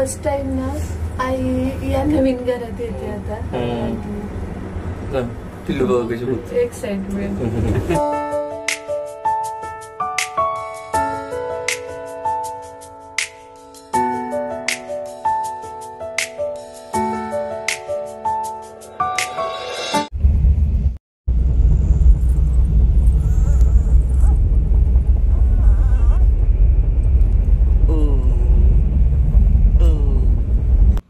First time ना आई या नवीन घरात येते आता. एक्साइटमेंट.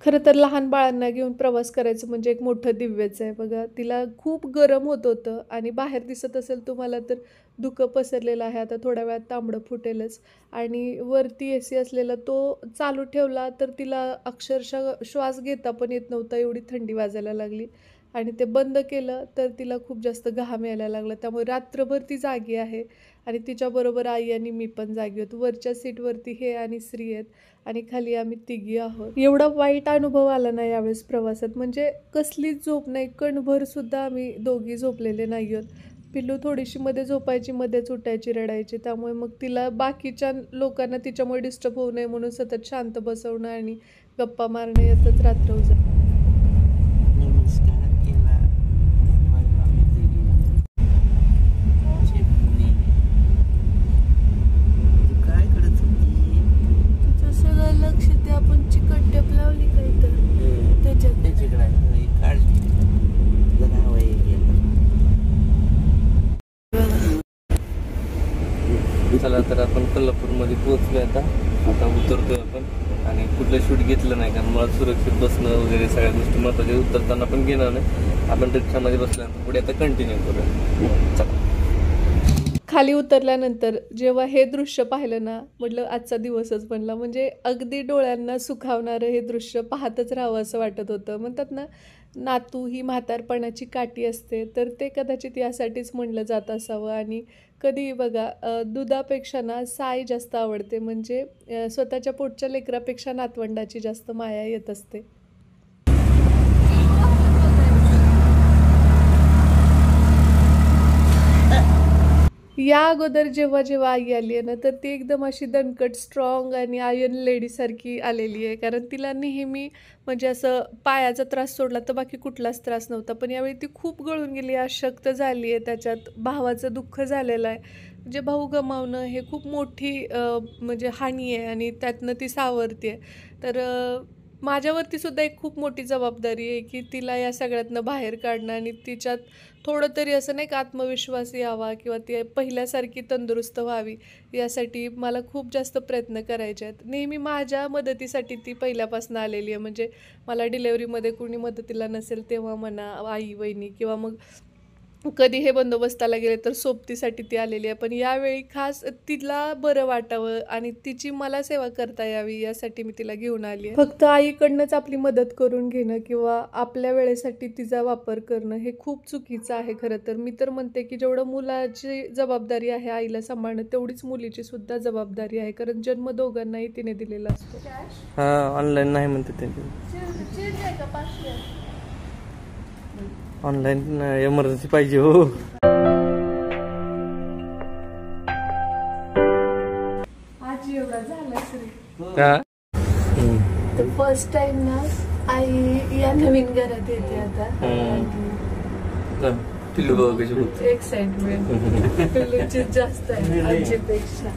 खरं तर लहान बाळांना घेऊन प्रवास करायचं म्हणजे एक मोठं दिव्यच आहे बघा. तिला खूप गरम होत होतं आणि बाहेर दिसत असेल तुम्हाला तर धुकं पसरलेलं आहे. आता थोड्या वेळात तांबडं फुटेलच. आणि वरती AC असलेला तो चालू ठेवला तर तिला अक्षरशः श्वास घेता पण येत नव्हता, एवढी थंडी वाजायला लागली. आणि ते बंद केलं तर तिला खूप जास्त घाम यायला लागला. त्यामुळे रात्रभर ती जागी आहे आणि तिच्याबरोबर आई आणि मी पण जागी होतो. वरच्या सीटवरती हे आणि श्री आहेत आणि खाली आम्ही तिघी आहोत. एवढा वाईट अनुभव आला ना यावेळेस प्रवासात, म्हणजे कसलीच झोप नाही. कणभर सुद्धा आम्ही दोघी झोपलेले नाही आहोत. पिल्लू थोडीशी मध्ये झोपायची, मध्येच उठायची, रडायची. त्यामुळे मग तिला बाकीच्या लोकांना तिच्यामुळे डिस्टर्ब होऊ नये म्हणून सतत शांत बसवणं आणि गप्पा मारणे यातच रात्र उजाडली. चला तर आपण कोल्हापूरमध्ये पोहोचलोय. आता उतरतोय आपण आणि कुठलं शूट घेतलं नाही कारण मला सुरक्षित बसणं वगैरे सगळ्या गोष्टी महत्त्वाच्या. उतरताना पण घेणार नाही. आपण रिक्षामध्ये बसल्यानंतर पुढे आता कंटिन्यू करूया. चला. खाली उतरल्यानंतर जेव्हा हे दृश्य पाहिलं ना, म्हटलं आजचा दिवसच बनला. म्हणजे अगदी डोळ्यांना सुखावणारं हे दृश्य पाहतच राहावं असं वाटत होतं. म्हणतात ना, नातू ही म्हातारपणाची काठी असते, तर ते कदाचित यासाठीच म्हणलं जात असावं. आणि कधी बघा, दुधापेक्षा ना साय जास्त आवडते. म्हणजे स्वतःच्या पोटच्या लेकरापेक्षा नातवंडाची जास्त माया येत असते. या अगोदर जेव्हा जेव्हा आई आली आहे ना, तर ती एकदम अशी दणकट, स्ट्रॉंग आणि आयर्न लेडीसारखी आलेली आहे. कारण तिला नेहमी म्हणजे असं पायाचा त्रास सोडला तर बाकी कुठलाच त्रास नव्हता. पण यावेळी ती खूप गळून गेली, अशक्त झाली आहे. त्याच्यात भावाचं दुःख झालेलं आहे. म्हणजे भाऊ गमावणं हे खूप मोठी म्हणजे हानी आहे आणि त्यातनं ती सावरते आहे. तर माझ्यावरती सुद्धा एक खूप मोठी जबाबदारी आहे की तिला या सगळ्यातनं बाहेर काढणं आणि तिच्यात थोडं तरी असं नाही का आत्मविश्वास यावा किंवा ती पहिल्यासारखी तंदुरुस्त व्हावी, यासाठी मला खूप जास्त प्रयत्न करायचे आहेत. नेहमी माझ्या मदतीसाठी ती पहिल्यापासून आलेली आहे. म्हणजे मला डिलेवरीमध्ये कोणी मदतीला नसेल तेव्हा म्हणा, आई वहिनी किंवा मग कधी हे बंदोबस्ताला गेले तर सोबतीसाठी ती आलेली आहे. पण यावेळी खास तिला बरं वाटावं आणि तिची मला सेवा करता यावी यासाठी मी तिला घेऊन आली आहे. फक्त आईकडनंच आपली मदत करून घेणं किंवा आपल्या वेळेसाठी तिचा वापर करणं हे खूप चुकीचं आहे खरं तर. मी तर म्हणते की जेवढं मुलाची जबाबदारी आहे आईला सांभाळणं, तेवढीच मुलीची सुद्धा जबाबदारी आहे. कारण जन्म दोघांनाही तिने दिलेला असतो. ऑनलाईन नाही म्हणते ते. ऑनलाईन एमर्जन्सी पाहिजे हो. आज एवढा झाला श्री. हा, फर्स्ट टाइम ना आई या नवीन घरात येते आता. पिल्लू बघ कशी होते. एक्साइटमेंट पिल्लूची जास्त आहे आजीपेक्षा.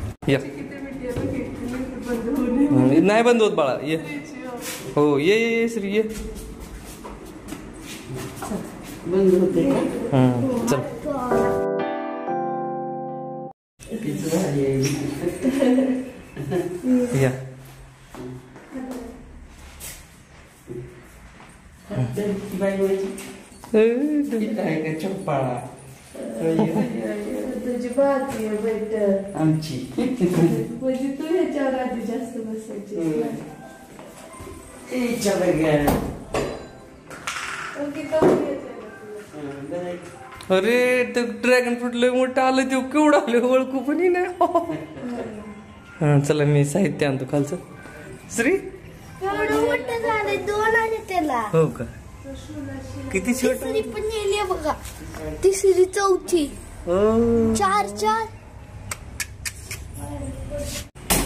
नाही बंद होत बाळा, ये. हो ये ये श्री ये. बंद होते. चल. या. चप्पाळा तुझी भाती आहे बेट आमची. म्हणजे तू ह्याच्यावर आधी जास्त बसायची. अरे ते ड्रॅगन फ्रूट लय मोठं आलं, ते केवढं आलं ओळखू पण नाही. चला मी साहित्य आणतो खालचं. श्री दोन आले त्याला. हो का, किती छोट. तिसरी पण नेली बघा, तिसरी चौथी 4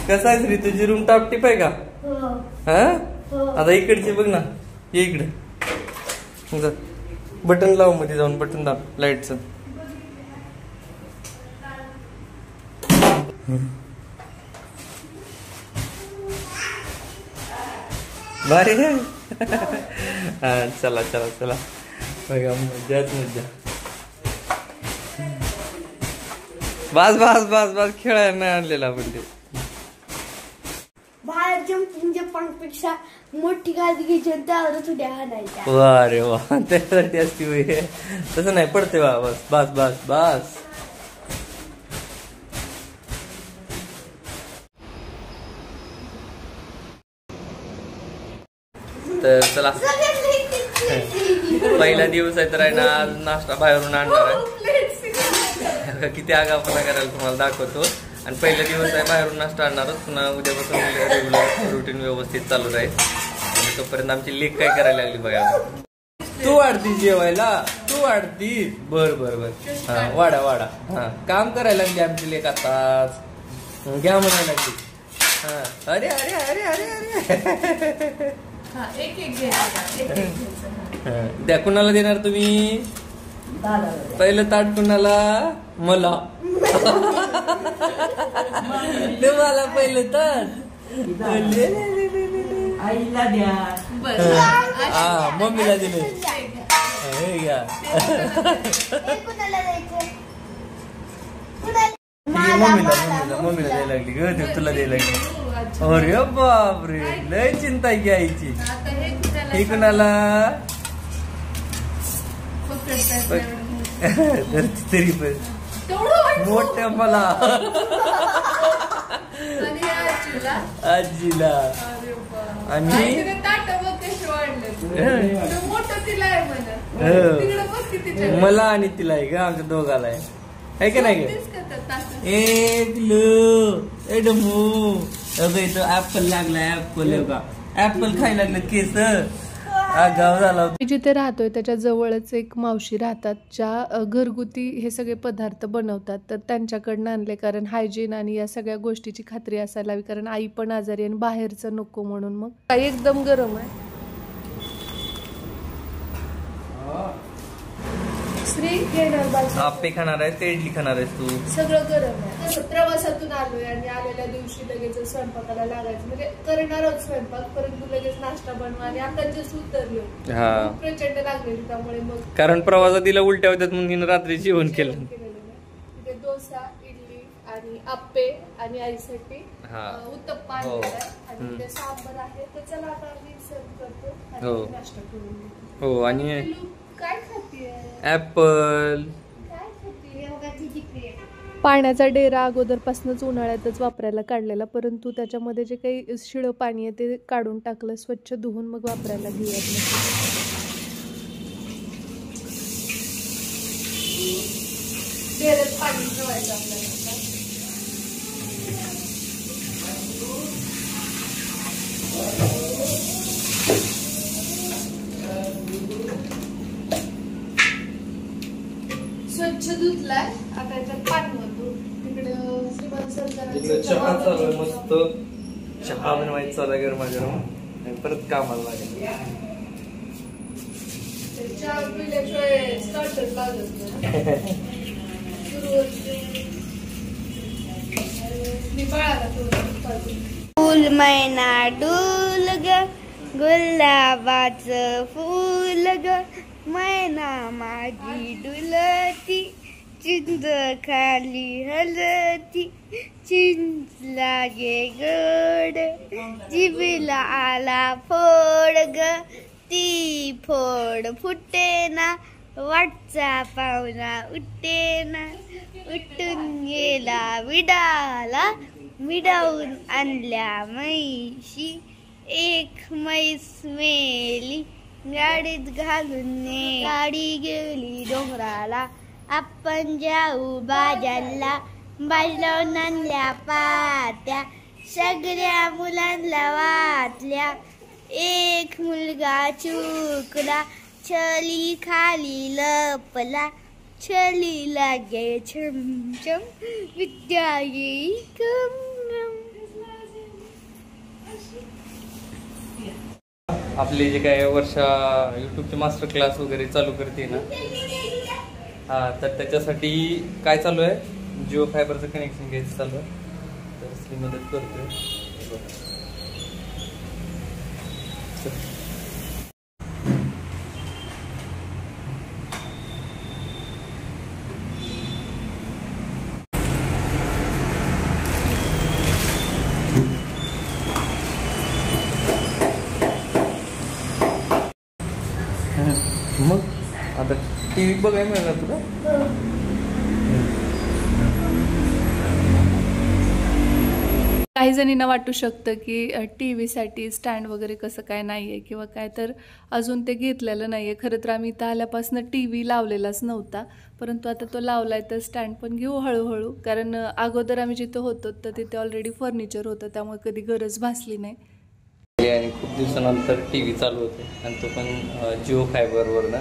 कसा आहे श्री, तुझी रूम टापटीप आहे का? हा आता इकडचे बघ ना, ये इकडे बटन लाव, मध्ये जाऊन बटन दाब लाईटचं. भारी आहे. हा चला चला चला बघा, मजाच मजा. बस बस बस बस, खेळायला नाही आणलेला आपण ते. बाहेर जम्पिंग जपानपेक्षा मोठी गाडी घ्यायची आणि त्यावरच उड्या हाणायच्या. वा रे वा, त्यासाठी असती होय. तसं नाही पडते बा. बस बस बस बस. तर चला, पहिला दिवस आहे तर आहे ना, आज नाश्ता बाहेरून आणणार आहे. किती आगाऊपणा करायला तुम्हाला दाखवतो. आणि पहिला दिवस आहे, बाहेरून नाश्ता आणणारच. पुन्हा उद्यापासून रेग्युलर रुटीन व्यवस्थित चालू राहील. आणि तोपर्यंत आमची लेक काय करायला लागली बघा. तू वाढतीस जेवायला, तू वाढतीस. बर बर बर, हा वाडा वाडा. हा काम करायला लागली आमची लेक आताच. घ्या म्हणायला लागली. हा अरे अरे अरे अरे अरे. द्या, कुणाला देणार तुम्ही? पहिलं ताट कुणाला? मला. तुम्हाला पहिलं ताट आईला द्या. हा मम्मीला दिले. हे घ्या. मम्मीला द्यायला लागली ग, तुला द्यायला लागली. अरे बापरे, लय चिंता घ्यायची. हे कुणाला? तरी पण मोठ्या मला, आजीला. आणि मला आणि तिला आहे का, आमच्या दोघाला आहे का नाही ग? इथं ऍपल लागलाय, ऍपल का ऍपल खायला लागलं केस. गाव झाला. मी जिथे राहतोय त्याच्या जवळच एक मावशी राहतात, ज्या घरगुती हे सगळे पदार्थ बनवतात. तर त्यांच्याकडनं आणले, कारण हायजीन आणि या सगळ्या गोष्टीची खात्री असायला हवी, कारण आई पण आजारी आणि बाहेरचं नको म्हणून. मग काही एकदम गरम आहे. श्री घेणार बाजू, आप्पे खाणार आहेस ते इडली खाणार आहेस तू? सगळं गरम आहे. प्रवासातून आलोय आणि आलेल्या दिवशी लगेच स्वयंपाकाला लागायचं, म्हणजे करणारच स्वयंपाक, परंतु लगेच नाश्ता बनवा. आणि आता जस्ट उतरलो, प्रचंड लागलेली, त्यामुळे मग कारण प्रवासात तिला उलट्या होत्यात म्हणून रात्री जेवण केलं. तिथे डोसा, इडली आणि आप्पे आणि आईसाठी उत्तप्पा आणलेला आणि तिथे सांबर आहे. तर चला आता आम्ही सर्व करतो आणि नाश्ता करून. हो, आणि काय खातीये? ऍपल. काय खातीये? पाण्याचा डेरा अगोदरपासूनच उन्हाळ्यातच वापरायला काढलेला, परंतु त्याच्यामध्ये जे काही शिळं पाणी आहे ते काढून टाकलं, स्वच्छ धुवून मग वापरायला घेऊयात. डेऱ्यात पाणी ठेवायचं आपल्याला. स्वच्छ धुतलाय, आता याच्यात पाणी होतो. तिकडे श्रीमंत सरकार चहा चालू आहे, मस्त चहा बनवायचं चालू आहे गरमागरम. आणि परत कामाला लागेल. चहा पिल्याशिवाय स्टार्टर लागत नाही. फूल मैना डुल ग, गुलाबाचं फूल ग, मैना माझी डुलती, चिंच खाली हलती, चिंच लागे गोड, जिभेला आला फोड ग, ती फोड फुटेना, वाटचा पाहुणा उठेना, उठून गेला विडाला, विडावून आणल्या म्हैशी, एक म्हैस मेली, गाडीत घालून गाडी गेली डोंगराला, आपण जाऊ बाजारला, बाजारून आणल्या पात्या, सगळ्या मुलांना वाटल्या, एक मुलगा चुकला, छली खाली लपला, छली लागे छमछम, विद्या येई कम. आपले जे काय वर्षा यूट्यूबचे मास्टर क्लास वगैरे चालू करते ना, हां, तर त्याच्यासाठी काय चालू आहे, जिओ फायबरचं कनेक्शन घ्यायचं चालू आहे. तर ती मदत करतोय. मग आता टी व्ही बघायला मिळणार तुला. काही जणींना वाटू शकतं की टी व्हीसाठी स्टँड वगैरे कसं काय नाही आहे किंवा काय, तर अजून ते घेतलेलं नाही आहे. खरं तर आम्ही इथं आल्यापासून टी व्ही लावलेलाच नव्हता, परंतु आता तो लावला आहे तर स्टँड पण घेऊ हळूहळू. कारण अगोदर आम्ही जिथं होतो तर तिथे ऑलरेडी फर्निचर होतं, त्यामुळे कधी गरज भासली नाही. आणि खूप दिवसानंतर टी व्ही चालू होते आणि तो पण जिओ फायबरवर ना.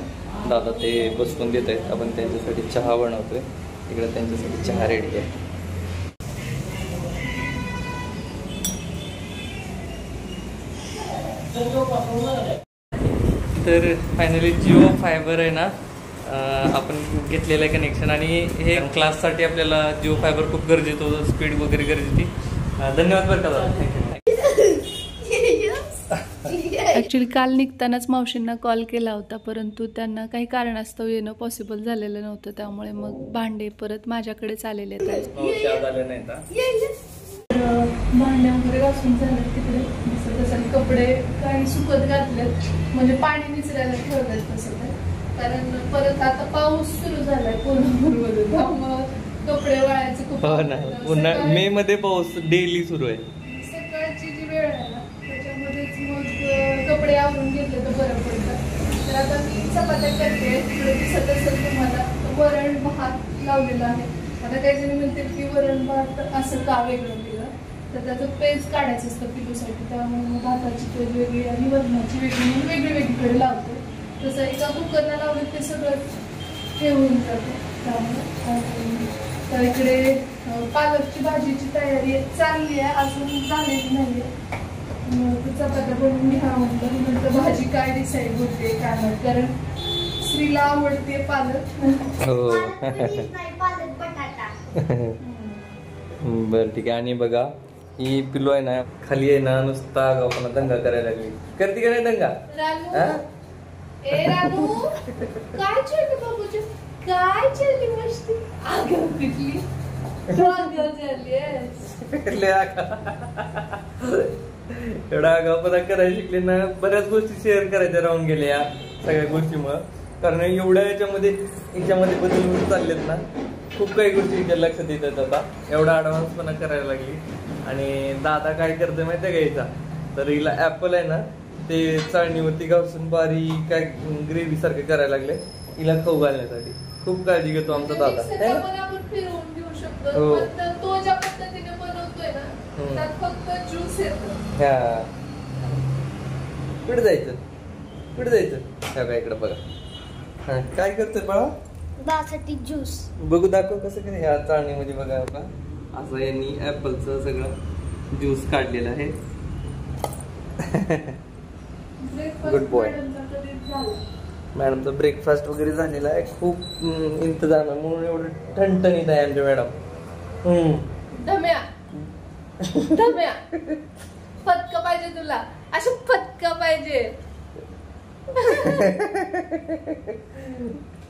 दादा ते बसवून देत आहेत. आपण त्यांच्यासाठी चहा बनवतोय. इकडे त्यांच्यासाठी चहा रेडी आहे. तर फायनली जिओ फायबर आहे ना, आपण घेतलेलं आहे कनेक्शन. आणि हे क्लाससाठी आपल्याला जिओ फायबर खूप गरजेचं होतं, स्पीड वगैरे गरजेची. धन्यवाद बरं का दादा, थँक्यू. ॲक्च्युली काल निघतानाच मावशींना कॉल केला होता, परंतु त्यांना काही कारणास्तव येणं पॉसिबल झालेलं नव्हतं, त्यामुळे मग भांडे परत माझ्याकडेच आलेले आहेत. भांडे वगैरे घासून झाले तिकडे दिसत असेल. कपडे काही सुकत घातलेत, म्हणजे पाणी निचरायला ठेवलेत तसं काय, कारण परत आता पाऊस सुरू झालाय कोल्हापूरमध्ये, त्यामुळं कपडे वाळायचं खूप. पुन्हा मे मध्ये पाऊस डेली सुरू आहे. सकाळची जी वेळ आहे ना त्याच्यामध्येच मग कपडे आवरून घेतले तर बरं पडतं. तर आता मी चपात्या करते. तिकडे दिसत असेल तुम्हाला वरण भात लावलेला आहे. आता काही जणी म्हणतील की वरण भात असं का वेगळं केलं, तर त्याचं पेज काढायचं असतं पिलूसाठी, त्यामुळे मग भाताची पेज वेगळी आणि वरणाची वेगळी म्हणून वेगळीकडे लावतो. तसं एका कुकरला लावलं ते सगळं हे होऊन जातं. त्यामुळे तर इकडे पालकची भाजीची तयारी चालली आहे, अजून झालेली नाही आहे. चपात्या बनवून घ्या म्हटलं, नंतर भाजी काय डिसाईड होते काय नाही, कारण श्रीला आवडते पालक. हो बरं ठीक आहे. आणि बघा ही पिलो आहे ना, खाली आहे ना नुसता आगाऊपणा दंगा करायला लागली. करते का नाही दंगा? रानू काय चलते बाबूची, काय चलती मस्ती आगाऊ पिटली. एवढा आगाऊपणा करायला शिकले ना, बऱ्याच गोष्टी शेअर करायच्या राहून गेल्या या सगळ्या गोष्टीमुळं. कारण एवढ्या याच्यामध्ये बदल होत चाललेत ना, खूप काही गोष्टी तिच्या लक्षात येतात. आता एवढा ॲडव्हान्सपणा करायला लागली. आणि दादा काय करतोय माहिती आहे का हिचा, तर हिला ऍपल आहे ना ते चाळणीवरती घासून बारीक काय ग्रेव्ही सारखं करायला लागले हिला खाऊ घालण्यासाठी. खूप काळजी घेतो आमचा दादा. हो तो ज्या पद्धतीने बनवतोय ना त्यात फक्त ज्यूस येतो. हा कुठे जायचं ह्या काय इकडे बघा. हा काय करतोय बाळा? दासाठी ज्यूस बघू, दाखव कसं काय. ह्या चाळणीमध्ये बघा का असं यांनी ऍपलचं सगळं ज्यूस काढलेलं आहे. Good boy. मॅडमचं ब्रेकफास्ट वगैरे झालेला आहे. खूप इंतजाम आहे म्हणून एवढं ठणठणीत आहे आमच्या मॅडम. धम्या फटका पाहिजे तुला, असं फटका पाहिजे.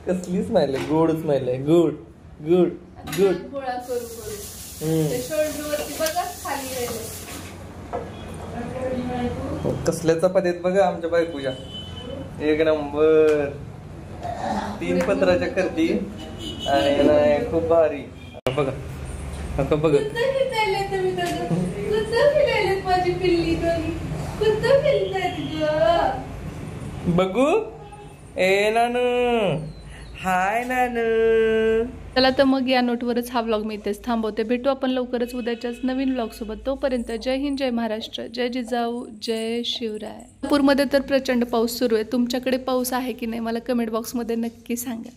कसली स्माइल आहे, गोड स्माइल आहे. Good good good. गोळा करू शोल्डरवरती बघा खाली कसल्या चपात्यात बघा आमच्या बायकोच्या. एक नंबर 3 पत्राच्या करती आणि नाही खूप भारी. बघा आता बघ माझी पिल्ली बघू. ए नानू, हाय नानू. चला तर मग या नोटवरच हा व्लॉग मी इथेच थांबवते. भेटू आपण लवकरच उद्याच्याच नवीन व्लॉग सोबत. तोपर्यंत जय हिंद, जय महाराष्ट्र, जय जिजाऊ, जय शिवराय. नागपूरमध्ये तर प्रचंड पाऊस सुरू आहे. तुमच्याकडे पाऊस आहे की नाही मला कमेंट बॉक्समध्ये नक्की सांगा.